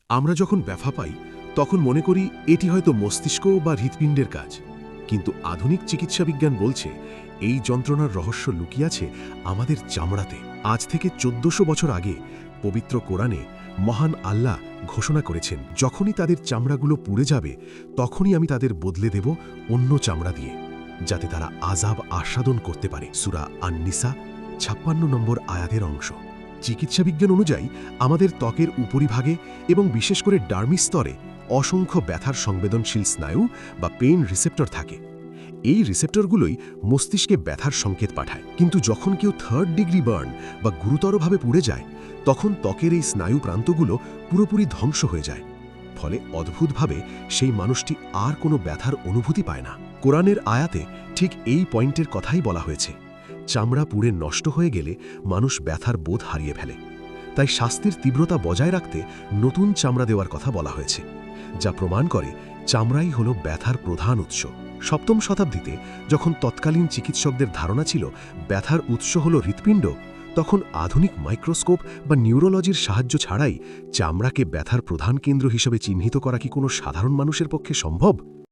আমরা যখন ব্যথা পাই তখন মনে করি এটি হয়তো মস্তিষ্ক বা হৃৎপিণ্ডের কাজ, কিন্তু আধুনিক চিকিৎসা বিজ্ঞান বলছে এই যন্ত্রণার রহস্য লুকিয়ে আছে আমাদের চামড়াতে। আজ থেকে ১৪০০ বছর আগে পবিত্র কোরআনে মহান আল্লাহ ঘোষণা করেছেন, যখনই তাদের চামড়াগুলো পুড়ে যাবে তখনই আমি তাদের বদলে দেব অন্য চামড়া দিয়ে, যাতে তারা আযাব আস্বাদন করতে পারে। সূরা আন-নিসা ৫৬ নম্বর আয়াতের অংশ। চিকিৎসা বিজ্ঞান অনুযায়ী আমাদের ত্বকের উপরিভাগে এবং বিশেষ করে ডার্মিস স্তরে অসংখ্য ব্যথার সংবেদনশীল স্নায়ু বা পেইন রিসেপ্টর থাকে। এই রিসেপ্টরগুলোই মস্তিষ্কে ব্যথার সংকেত পাঠায়। কিন্তু যখন কেউ 3rd ডিগ্রি বার্ন বা গুরুতরভাবে পুড়ে যায়, তখন ত্বকের এই স্নায়ু প্রান্তগুলো পুরোপুরি ধ্বংস হয়ে যায়। ফলে অদ্ভুতভাবে সেই মানুষটি আর কোনো ব্যথার অনুভূতি পায় না। কোরআনের আয়াতে ঠিক এই পয়েন্টের কথাই বলা হয়েছে। চামড়া পুড়ে নষ্ট হয়ে গেলে মানুষ ব্যথার বোধ হারিয়ে ফেলে। তাই শাস্তির তীব্রতা বজায় রাখতে নতুন চামড়া দেওয়ার কথা বলা হয়েছে, যা প্রমাণ করে চামড়াই হল ব্যথার প্রধান উৎস। ৭ম শতাব্দীতে যখন তৎকালীন চিকিৎসকদের ধারণা ছিল ব্যথার উৎস হল হৃৎপিণ্ড, তখন আধুনিক মাইক্রোস্কোপ বা নিউরোলজির সাহায্য ছাড়াই চামড়াকে ব্যথার প্রধান কেন্দ্র হিসেবে চিহ্নিত করা কি কোনো সাধারণ মানুষের পক্ষে সম্ভব?